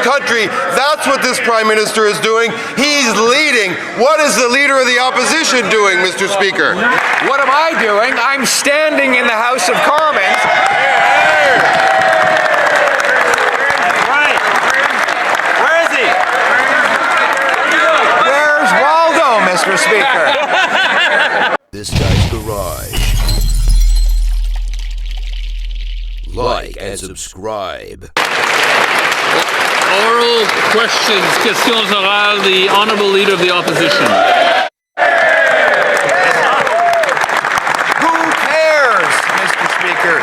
country. That's what this Prime Minister is doing. He's leading. What is the Leader of the Opposition doing, Mr. Speaker? What am I doing? I'm standing in the House of Commons. Right. Where is he? Where's Waldo, Mr. Speaker? This Guy's Garage. Like and subscribe. Oral questions, questions orales, the Honourable Leader of the Opposition. Who cares, Mr. Speaker?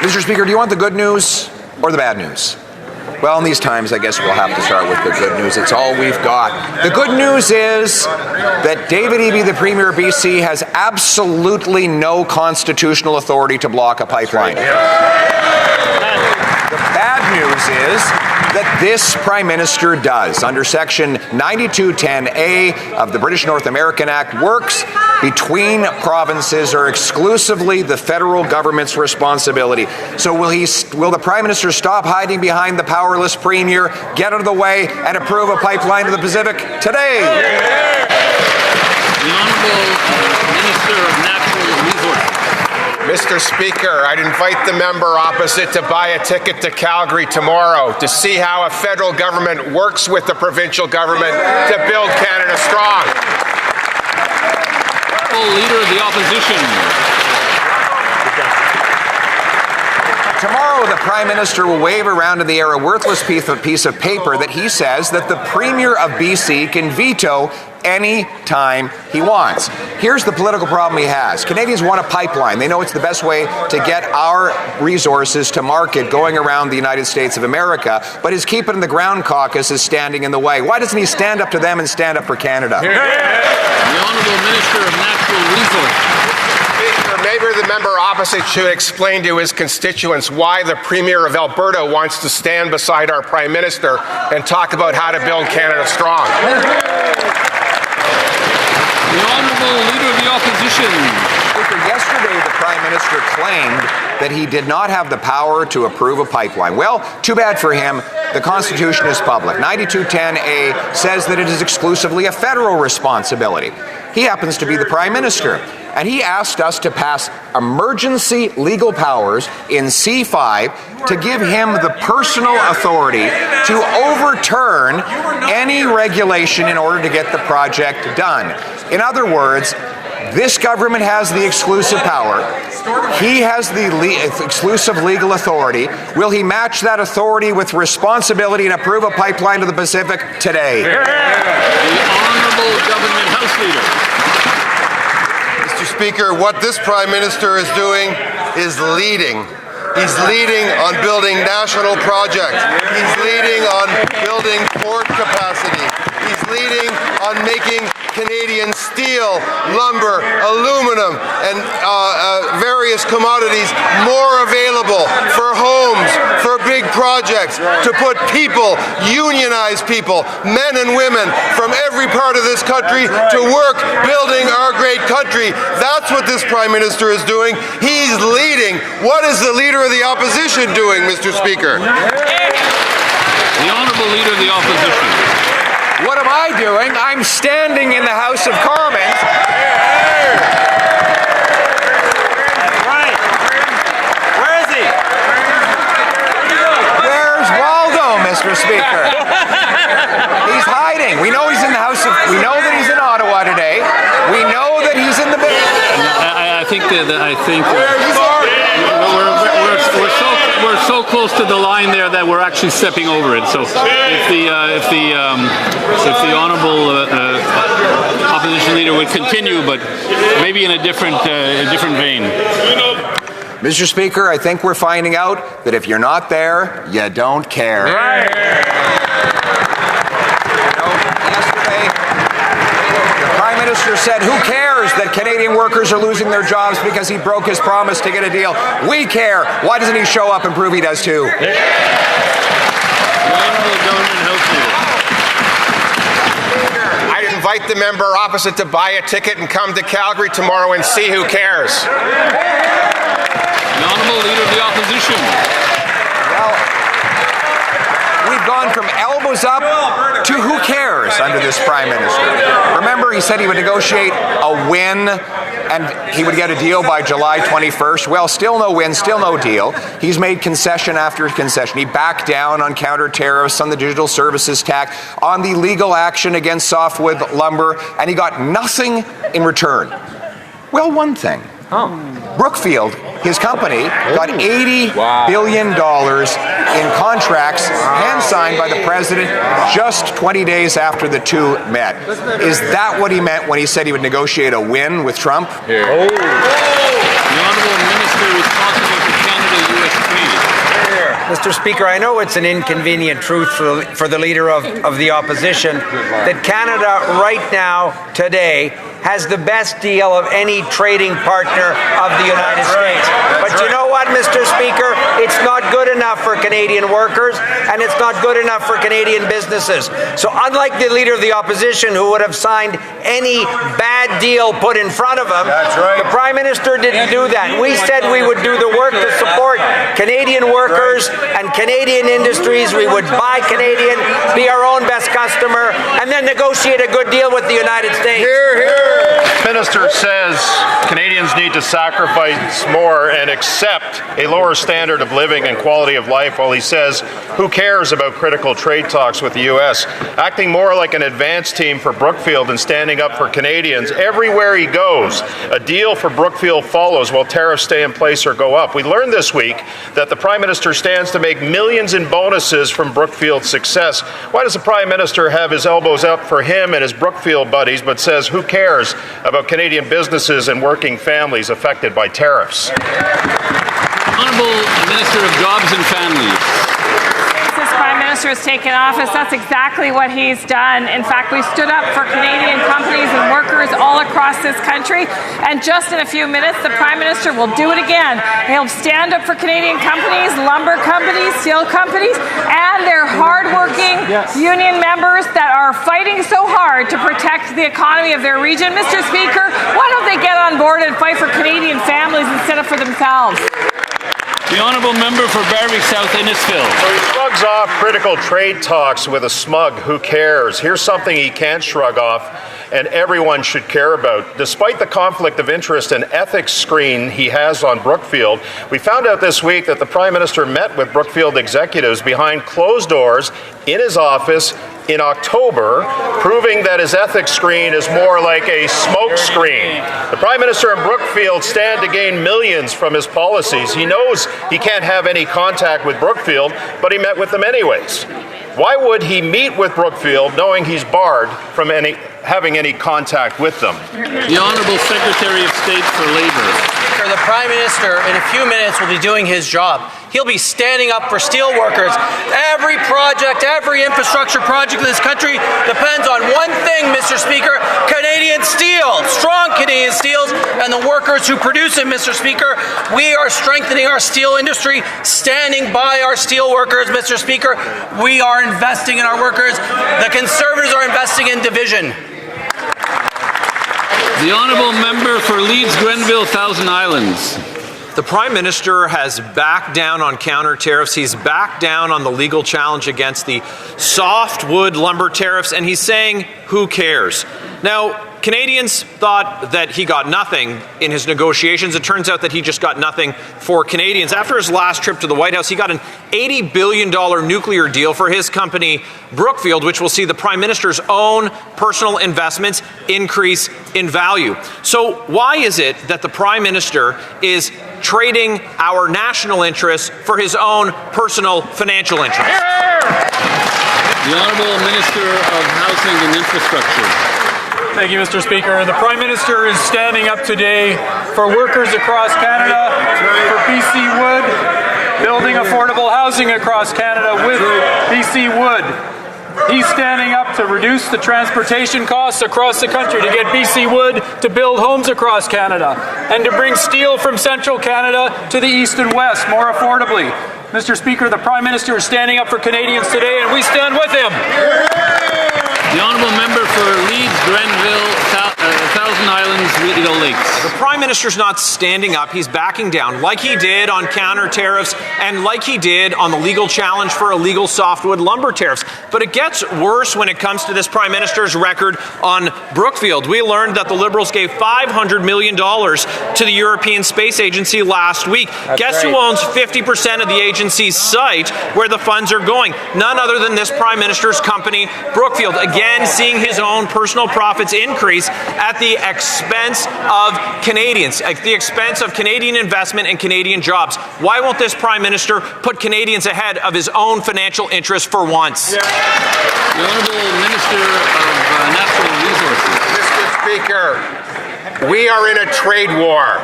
Mr. Speaker, do you want the good news or the bad news? Well, in these times, I guess we'll have to start with the good news. It's all we've got. The good news is that David Eby, the Premier of BC, has absolutely no constitutional authority to block a pipeline. The bad news is that this Prime Minister does. Under Section 9210A of the British North American Act, works between provinces are exclusively the federal government's responsibility. So will the Prime Minister stop hiding behind the powerless Premier, get out of the way, and approve a pipeline to the Pacific today? The Honourable Minister of Natural Resources. Mr. Speaker, I'd invite the member opposite to buy a ticket to Calgary tomorrow to see how a federal government works with the provincial government to build Canada strong. Leader of the Opposition. Tomorrow, the Prime Minister will wave around in the air a worthless piece of paper that he says that the Premier of BC can veto any time he wants. Here's the political problem he has. Canadians want a pipeline. They know it's the best way to get our resources to market going around the United States of America, but his Keep It in the Ground caucus is standing in the way. Why doesn't he stand up to them and stand up for Canada? The Honourable Minister of Natural Resources. Maybe the member opposite should explain to his constituents why the Premier of Alberta wants to stand beside our Prime Minister and talk about how to build Canada strong. The Honourable Leader of the Opposition. Speaker, yesterday the Prime Minister claimed that he did not have the power to approve a pipeline. Well, too bad for him. The Constitution is public. 9210A says that it is exclusively a federal responsibility. He happens to be the Prime Minister, and he asked us to pass emergency legal powers in C5 to give him the personal authority to overturn any regulation in order to get the project done. In other words, this government has the exclusive power. He has the exclusive legal authority. Will he match that authority with responsibility and approve a pipeline to the Pacific today? The Honourable Government House Leader. Mr. Speaker, what this Prime Minister is doing is leading. He's leading on building national projects. He's leading on building port capacity. He's leading on making Canadian steel, lumber, aluminum, and various commodities more available for homes, for big projects, to put people, unionized people, men and women from every part of this country to work building our great country. That's what this Prime Minister is doing. He's leading. What is the Leader of the Opposition doing, Mr. Speaker? The Honourable Leader of the Opposition. What am I doing? I'm standing in the House of Commons. Right. Where is he? Where's Waldo, Mr. Speaker? He's hiding. We know he's in the House of... We know that he's in Ottawa today. We know that he's in the... I think we're so close to the line there that we're actually stepping over it. So if the Honourable Opposition Leader would continue, but maybe in a different vein. Mr. Speaker, I think we're finding out that if you're not there, you don't care. Right. Yesterday, the Prime Minister said, who cares that Canadian workers are losing their jobs because he broke his promise to get a deal? We care. Why doesn't he show up and prove he does too? The Honourable Government House Leader. I'd invite the member opposite to buy a ticket and come to Calgary tomorrow and see who cares. The Honourable Leader of the Opposition. Well, we've gone from elbow elbows up to who cares under this Prime Minister. Remember, he said he would negotiate a win and he would get a deal by July 21st. Well, still no win, still no deal. He's made concession after concession. He backed down on counter tariffs, on the digital services tax, on the legal action against softwood lumber, and he got nothing in return. Well, one thing. Brookfield, his company, got $80 billion in contracts hand-signed by the president just 20 days after the two met. Is that what he meant when he said he would negotiate a win with Trump? The Honourable Minister responsible for Canada-US trade. Mr. Speaker, I know it's an inconvenient truth for the Leader of the Opposition that Canada right now, today, has the best deal of any trading partner of the United States. But you know what, Mr. Speaker? It's not good enough for Canadian workers, and it's not good enough for Canadian businesses. So unlike the Leader of the Opposition, who would have signed any bad deal put in front of him, the Prime Minister didn't do that. We said we would do the work to support Canadian workers and Canadian industries. We would buy Canadian, be our own best customer, and then negotiate a good deal with the United States. Minister says Canadians need to sacrifice more and accept a lower standard of living and quality of life, while he says, who cares about critical trade talks with the U.S., acting more like an advance team for Brookfield and standing up for Canadians. Everywhere he goes, a deal for Brookfield follows while tariffs stay in place or go up. We learned this week that the Prime Minister stands to make millions in bonuses from Brookfield's success. Why does the Prime Minister have his elbows up for him and his Brookfield buddies, but says, who cares about Canadian businesses and working families affected by tariffs? Honourable Minister of Jobs and Families. This Prime Minister has taken office, that's exactly what he's done. In fact, we stood up for Canadian companies and workers all across this country, and just in a few minutes, the Prime Minister will do it again. He'll stand up for Canadian companies, lumber companies, steel companies, and their hardworking union members that are fighting so hard to protect the economy of their region. Mr. Speaker, why don't they get on board and fight for Canadian families instead of for themselves? The Honourable Member for Berwick South Innisfil. So he shrugs off critical trade talks with a smug who cares. Here's something he can't shrug off, and everyone should care about. Despite the conflict of interest and ethics screen he has on Brookfield, we found out this week that the Prime Minister met with Brookfield executives behind closed doors in his office in October, proving that his ethics screen is more like a smoke screen. The Prime Minister and Brookfield stand to gain millions from his policies. He knows he can't have any contact with Brookfield, but he met with them anyways. Why would he meet with Brookfield knowing he's barred from having any contact with them? The Honourable Secretary of State for Labour. The Prime Minister, in a few minutes, will be doing his job. He'll be standing up for steel workers. Every project, every infrastructure project in this country depends on one thing, Mr. Speaker: Canadian steel, strong Canadian steels, and the workers who produce it, Mr. Speaker. We are strengthening our steel industry, standing by our steel workers, Mr. Speaker. We are investing in our workers. The Conservatives are investing in division. The Honourable Member for Leeds, Grenville, Thousand Islands. The Prime Minister has backed down on counter tariffs. He's backed down on the legal challenge against the softwood lumber tariffs, and he's saying, who cares? Now, Canadians thought that he got nothing in his negotiations. It turns out that he just got nothing for Canadians. After his last trip to the White House, he got an $80 billion nuclear deal for his company, Brookfield, which will see the Prime Minister's own personal investments increase in value. So why is it that the Prime Minister is trading our national interests for his own personal financial interests? The Honourable Minister of Housing and Infrastructure. Thank you, Mr. Speaker. The Prime Minister is standing up today for workers across Canada, for BC Wood, building affordable housing across Canada with BC Wood. He's standing up to reduce the transportation costs across the country, to get BC Wood to build homes across Canada, and to bring steel from central Canada to the east and west more affordably. Mr. Speaker, the Prime Minister is standing up for Canadians today, and we stand with him. The Honourable Member for Leeds, Grenville, Thousand Islands. Islands Lakes. The Prime Minister's not standing up. He's backing down, like he did on counter tariffs and like he did on the legal challenge for illegal softwood lumber tariffs. But it gets worse when it comes to this Prime Minister's record on Brookfield. We learned that the Liberals gave $500 million to the European Space Agency last week. Guess who owns 50% of the agency's site where the funds are going? None other than this Prime Minister's company, Brookfield, again seeing his own personal profits increase at the expense of Canadians, at the expense of Canadian investment and Canadian jobs. Why won't this Prime Minister put Canadians ahead of his own financial interests for once? The Honourable Minister of Natural Resources. Mr. Speaker, we are in a trade war.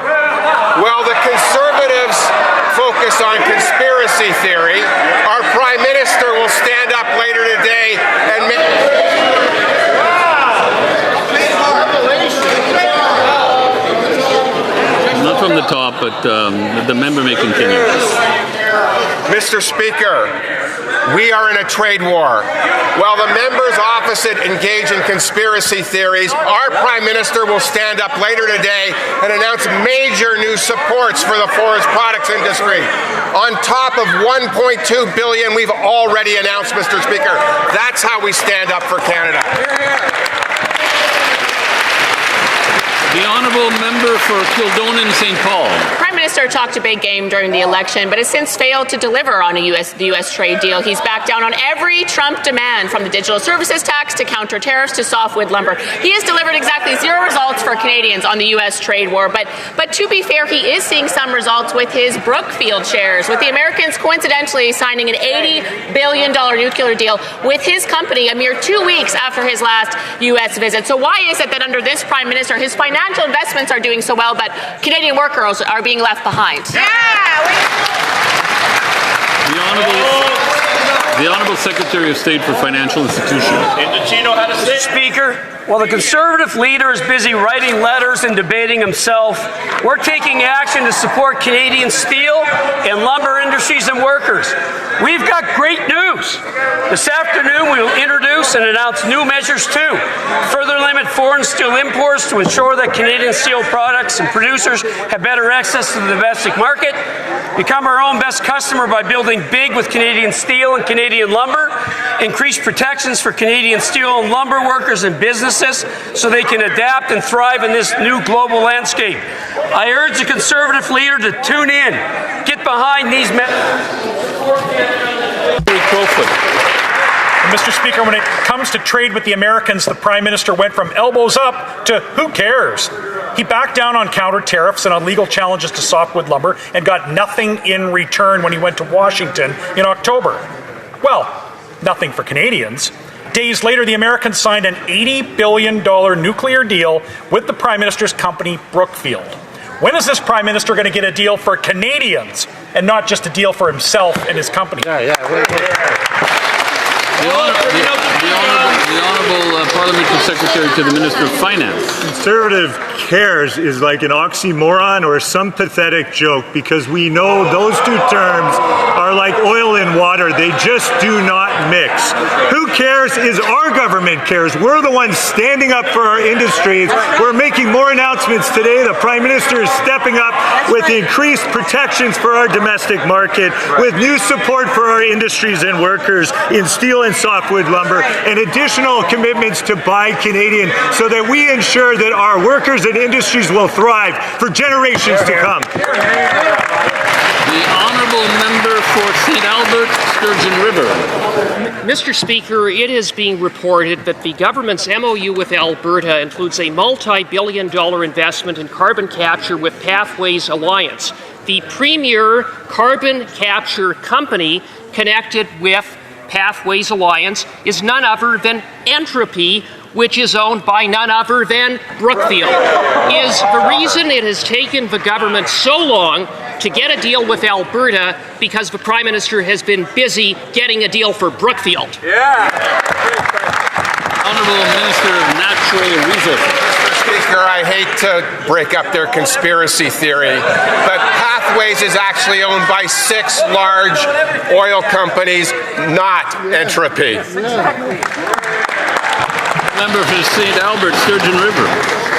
While the Conservatives focus on conspiracy theory, our Prime Minister will stand up later today and make... Not from the top, but the member may continue. Mr. Speaker, we are in a trade war. While the members opposite engage in conspiracy theories, our Prime Minister will stand up later today and announce major new supports for the forest products industry. On top of $1.2 billion we've already announced, Mr. Speaker. That's how we stand up for Canada. The Honourable Member for Kildonan St. Paul. The Prime Minister talked a big game during the election, but has since failed to deliver on the U.S. trade deal. He's backed down on every Trump demand, from the digital services tax to counter tariffs to softwood lumber. He has delivered exactly zero results for Canadians on the U.S. trade war. But to be fair, he is seeing some results with his Brookfield shares, with the Americans coincidentally signing an $80 billion nuclear deal with his company a mere 2 weeks after his last U.S. visit. So why is it that under this Prime Minister, his financial investments are doing so well, but Canadian workers are being left behind? The Honourable Secretary of State for Financial Institutions. Mr. Speaker, while the Conservative leader is busy writing letters and debating himself, we're taking action to support Canadian steel and lumber industries and workers. We've got great news. This afternoon, we will introduce and announce new measures to further limit foreign steel imports to ensure that Canadian steel products and producers have better access to the domestic market, become our own best customer by building big with Canadian steel and Canadian lumber, increase protections for Canadian steel and lumber workers and businesses so they can adapt and thrive in this new global landscape. I urge the Conservative leader to tune in, get behind these Mr. Speaker, when it comes to trade with the Americans, the Prime Minister went from elbows up to who cares? He backed down on counter tariffs and on legal challenges to softwood lumber and got nothing in return when he went to Washington in October. Well, nothing for Canadians. Days later, the Americans signed an $80 billion nuclear deal with the Prime Minister's company, Brookfield. When is this Prime Minister going to get a deal for Canadians and not just a deal for himself and his company? The Honourable Parliamentary Secretary to the Minister of Finance. Conservative cares is like an oxymoron or some pathetic joke, because we know those two terms are like oil and water. They just do not mix. Who cares is our government cares. We're the ones standing up for our industries. We're making more announcements today. The Prime Minister is stepping up with increased protections for our domestic market, with new support for our industries and workers in steel and softwood lumber, and additional commitments to buy Canadian so that we ensure that our workers and industries will thrive for generations to come. The Honourable Member for St. Albert, Sturgeon River. Mr. Speaker, it is being reported that the government's MOU with Alberta includes a multi-billion-dollar investment in carbon capture with Pathways Alliance, the premier carbon capture company connected with Pathways Alliance is none other than Entropy, which is owned by none other than Brookfield. Is the reason it has taken the government so long to get a deal with Alberta because the Prime Minister has been busy getting a deal for Brookfield? Honourable Minister of Natural Resources. Mr. Speaker, I hate to break up their conspiracy theory, but Pathways is actually owned by 6 large oil companies, not Entropy. Member for St. Albert, Sturgeon River.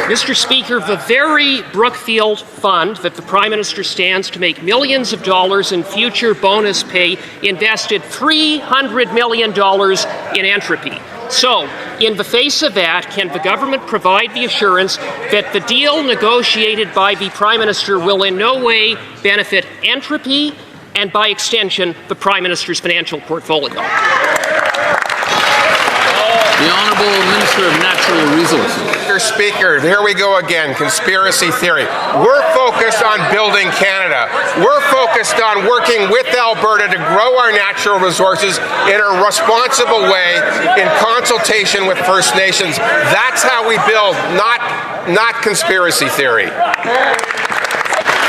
Mr. Speaker, the very Brookfield fund that the Prime Minister stands to make millions of dollars in future bonus pay invested $300 million in entropy. So, in the face of that, can the government provide the assurance that the deal negotiated by the Prime Minister will in no way benefit entropy and, by extension, the Prime Minister's financial portfolio? The Honourable Minister of Natural Resources. Mr. Speaker, here we go again, conspiracy theory. We're focused on building Canada. We're focused on working with Alberta to grow our natural resources in a responsible way in consultation with First Nations. That's how we build, not conspiracy theory.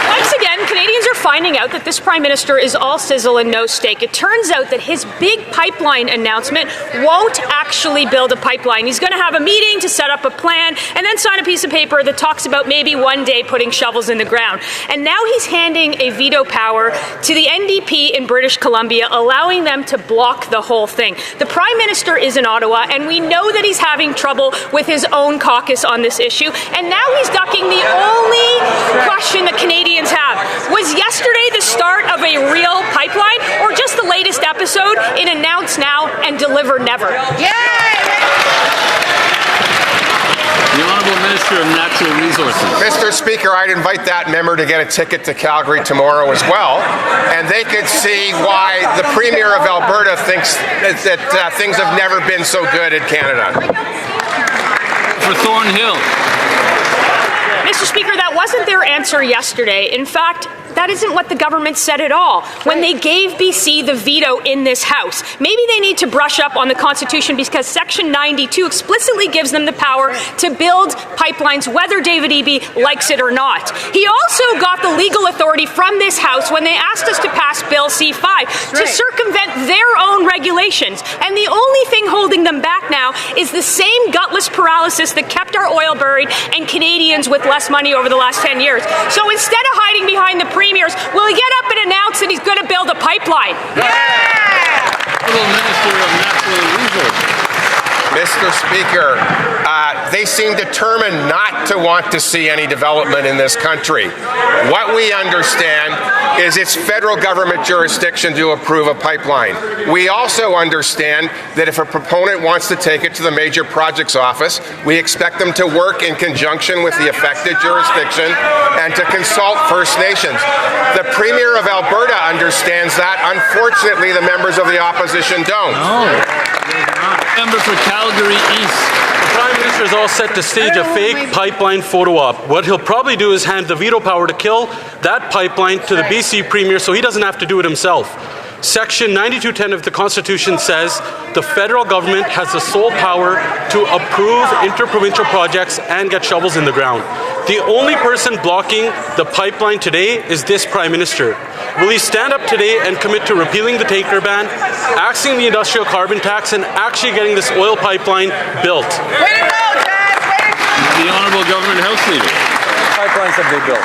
Once again, Canadians are finding out that this Prime Minister is all sizzle and no steak. It turns out that his big pipeline announcement won't actually build a pipeline. He's going to have a meeting to set up a plan and then sign a piece of paper that talks about maybe one day putting shovels in the ground. And now he's handing a veto power to the NDP in British Columbia, allowing them to block the whole thing. The Prime Minister is in Ottawa, and we know that he's having trouble with his own caucus on this issue. And now he's ducking the only question that Canadians have. Was yesterday the start of a real pipeline, or just the latest episode in Announce Now and Deliver Never? The Honourable Minister of Natural Resources. Mr. Speaker, I'd invite that member to get a ticket to Calgary tomorrow as well, and they could see why the Premier of Alberta thinks that things have never been so good in Canada. For Thornhill. Mr. Speaker, that wasn't their answer yesterday. In fact, that isn't what the government said at all when they gave BC the veto in this House. Maybe they need to brush up on the Constitution, because Section 92 explicitly gives them the power to build pipelines, whether David Eby likes it or not. He also got the legal authority from this House when they asked us to pass Bill C-5 to circumvent their own regulations. And the only thing holding them back now is the same gutless paralysis that kept our oil buried and Canadians with less money over the last 10 years. So instead of hiding behind the premiers, will he get up and announce that he's going to build a pipeline? Honourable Minister of Natural Resources. Mr. Speaker, they seem determined not to want to see any development in this country. What we understand is it's federal government jurisdiction to approve a pipeline. We also understand that if a proponent wants to take it to the Major Projects Office, we expect them to work in conjunction with the affected jurisdiction and to consult First Nations. The Premier of Alberta understands that. Unfortunately, the members of the opposition don't. Member for Calgary East. The Prime Minister is all set to stage a fake pipeline photo op. What he'll probably do is hand the veto power to kill that pipeline to the BC Premier so he doesn't have to do it himself. Section 9210 of the Constitution says the federal government has the sole power to approve interprovincial projects and get shovels in the ground. The only person blocking the pipeline today is this Prime Minister. Will he stand up today and commit to repealing the taker ban, axing the industrial carbon tax, and actually getting this oil pipeline built? The Honourable Government House Leader. Pipelines have been built.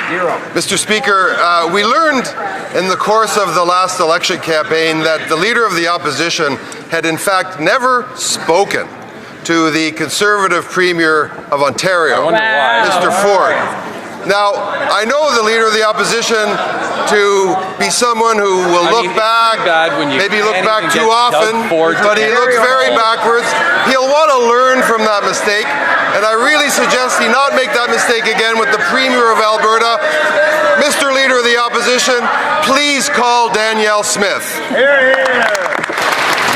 Zero. Mr. Speaker, we learned in the course of the last election campaign that the Leader of the Opposition had in fact never spoken to the Conservative Premier of Ontario, Mr. Ford. Now, I know the Leader of the Opposition to be someone who will look back, maybe look back too often, but he looks very backwards. He'll want to learn from that mistake, and I really suggest he not make that mistake again with the Premier of Alberta. Mr. Leader of the Opposition, please call Danielle Smith.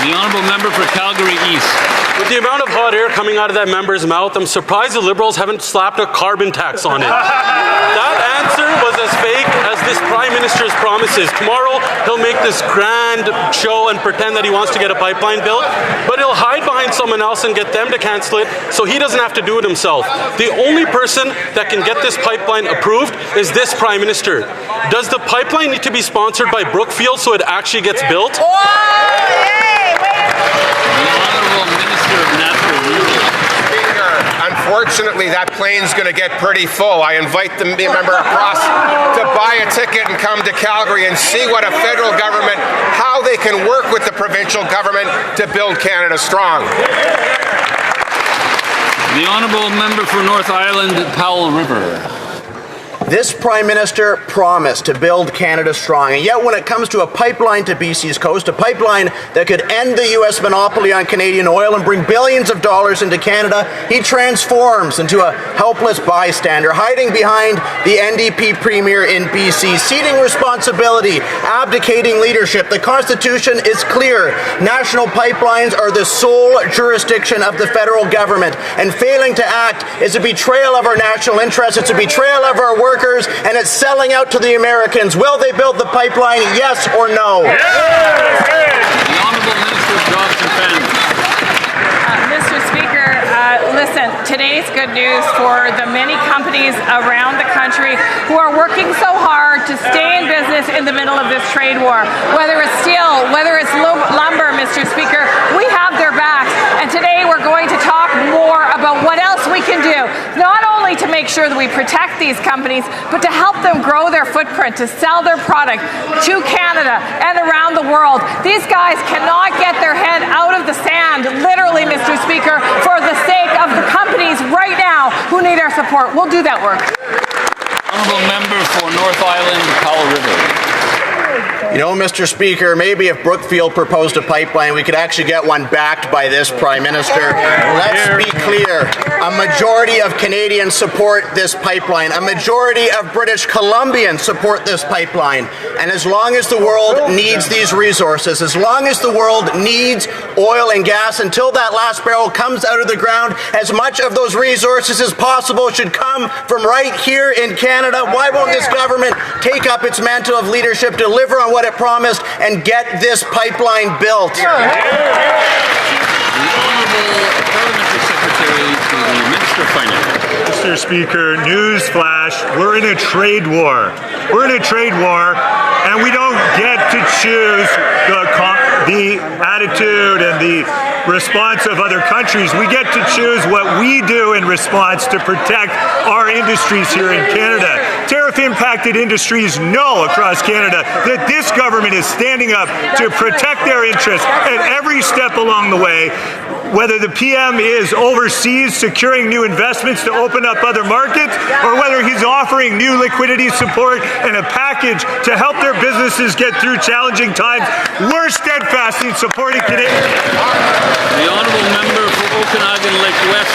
The Honourable Member for Calgary East. With the amount of hot air coming out of that member's mouth, I'm surprised the Liberals haven't slapped a carbon tax on it. That answer was as fake as this Prime Minister's promises. Tomorrow, he'll make this grand show and pretend that he wants to get a pipeline built, but he'll hide behind someone else and get them to cancel it so he doesn't have to do it himself. The only person that can get this pipeline approved is this Prime Minister. Does the pipeline need to be sponsored by Brookfield so it actually gets built? Unfortunately, that plane's going to get pretty full. I invite the member across to buy a ticket and come to Calgary and see what a federal government, how they can work with the provincial government to build Canada strong. The The honourable member for North Island, Powell River. This Prime Minister promised to build Canada strong, and yet when it comes to a pipeline to BC's coast, a pipeline that could end the U.S. monopoly on Canadian oil and bring billions of dollars into Canada, he transforms into a helpless bystander, hiding behind the NDP Premier in BC, ceding responsibility, abdicating leadership. The Constitution is clear. National pipelines are the sole jurisdiction of the federal government, and failing to act is a betrayal of our national interests. It's a betrayal of our workers, and it's selling out to the Americans. Will they build the pipeline, yes or no? The Honourable Minister of Jobs and Family. Mr. Speaker, listen, today's good news for the many companies around the country who are working so hard to stay in business in the middle of this trade war. Whether it's steel, whether it's lumber, Mr. Speaker, we have their backs. And today we're going to talk more about what else we can do, not only to make sure that we protect these companies, but to help them grow their footprint, to sell their product to Canada and around the world. These guys cannot get their head out of the sand, literally, Mr. Speaker, for the sake of the companies right now who need our support. We'll do that work. Honourable member for North Island, Powell River. You know, Mr. Speaker, maybe if Brookfield proposed a pipeline, we could actually get one backed by this Prime Minister. Let's be clear. A majority of Canadians support this pipeline. A majority of British Columbians support this pipeline. And as long as the world needs these resources, as long as the world needs oil and gas, until that last barrel comes out of the ground, as much of those resources as possible should come from right here in Canada. Why won't this government take up its mantle of leadership, deliver on what it promised, and get this pipeline built? The Honourable Parliamentary Secretary to the Minister of Finance. Mr. Speaker, news flash, we're in a trade war. We're in a trade war, and we don't get to choose the attitude and the response of other countries. We get to choose what we do in response to protect our industries here in Canada. Tariff-impacted industries know across Canada that this government is standing up to protect their interests at every step along the way. Whether the PM is overseas securing new investments to open up other markets, or whether he's offering new liquidity support and a package to help their businesses get through challenging times, we're steadfast in supporting Canadians. The Honourable Member for Okanagan Lake West,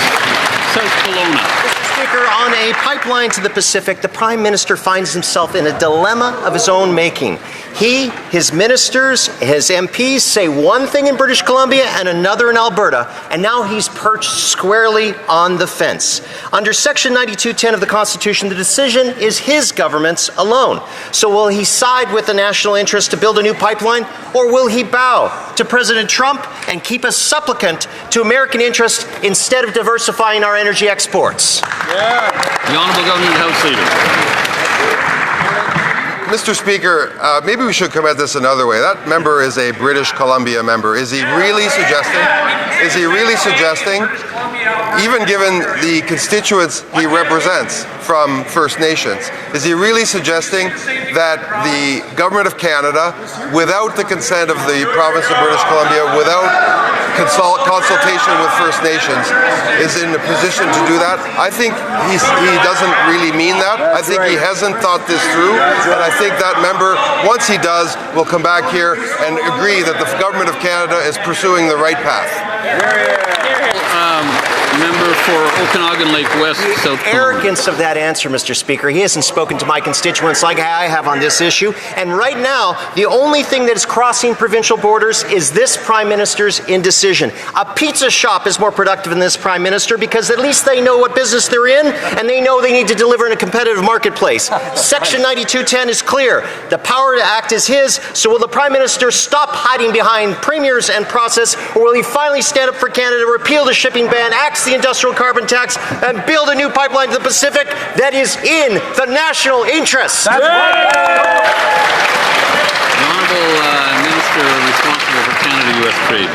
South Kelowna. Mr. Speaker, on a pipeline to the Pacific, the Prime Minister finds himself in a dilemma of his own making. He, his ministers, his MPs say one thing in British Columbia and another in Alberta, and now he's perched squarely on the fence. Under Section 9210 of the Constitution, the decision is his government's alone. So will he side with the national interest to build a new pipeline, or will he bow to President Trump and keep a supplicant to American interest instead of diversifying our energy exports? The Honourable Government House Leader. Mr. Speaker, maybe we should come at this another way. That member is a British Columbia member. Is he really suggesting, even given the constituents he represents from First Nations, is he really suggesting that the Government of Canada, without the consent of the province of British Columbia, without consultation with First Nations, is in a position to do that? I think he doesn't really mean that. I think he hasn't thought this through, and I think that member, once he does, will come back here and agree that the Government of Canada is pursuing the right path. Member for Okanagan Lake West, South The arrogance of that answer, Mr. Speaker. He hasn't spoken to my constituents like I have on this issue. And right now, the only thing that is crossing provincial borders is this Prime Minister's indecision. A pizza shop is more productive than this Prime Minister because at least they know what business they're in and they know they need to deliver in a competitive marketplace. Section 9210 is clear. The power to act is his. So will the Prime Minister stop hiding behind premiers and process, or will he finally stand up for Canada, repeal the shipping ban, axe the industrial carbon tax, and build a new pipeline to the Pacific that is in the national interest? The Honourable Minister responsible for Canada-US trade.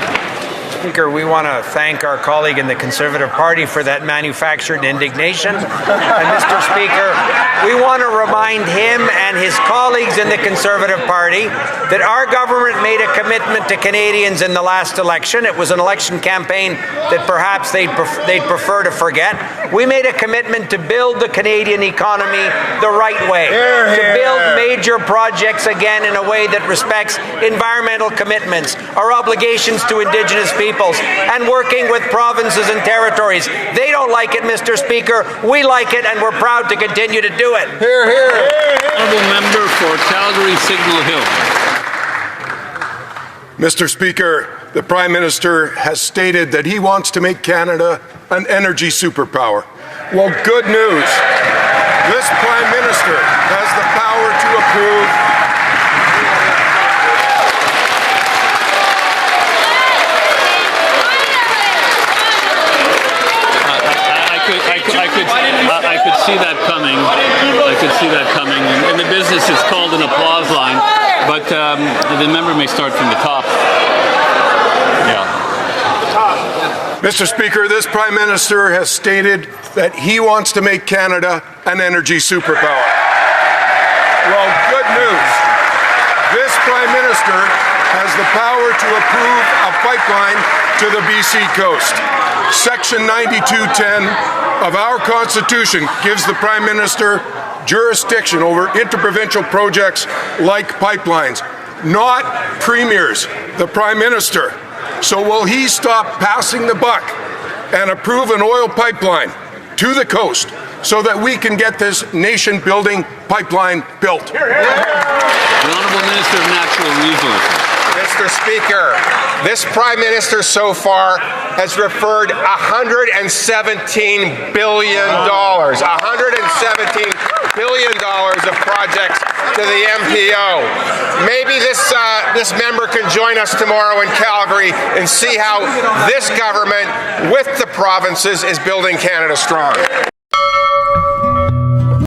Speaker, we want to thank our colleague in the Conservative Party for that manufactured indignation. And Mr. Speaker, we want to remind him and his colleagues in the Conservative Party that our government made a commitment to Canadians in the last election. It was an election campaign that perhaps they'd prefer to forget. We made a commitment to build the Canadian economy the right way, to build major projects again in a way that respects environmental commitments, our obligations to Indigenous peoples, and working with provinces and territories. They don't like it, Mr. Speaker. We like it, and we're proud to continue to do it. Hear, hear. Honourable member for Calgary Signal Hill. Mr. Speaker, the Prime Minister has stated that he wants to make Canada an energy superpower. Well, good news. This Prime Minister has the power to approve I could see that coming. I could see that coming. And the business is called an applause line, but the member may start from the top. Yeah. Mr. Speaker, this Prime Minister has stated that he wants to make Canada an energy superpower. Well, good news. This Prime Minister has the power to approve a pipeline to the BC coast. Section 9210 of our Constitution gives the Prime Minister jurisdiction over interprovincial projects like pipelines, not premiers, the Prime Minister. So will he stop passing the buck and approve an oil pipeline to the coast so that we can get this nation-building pipeline built? The Honourable Minister of Natural Resources. Mr. Speaker, this Prime Minister so far has referred $117 billion, $117 billion of projects to the MPO. Maybe this member can join us tomorrow in Calgary and see how this government with the provinces is building Canada strong.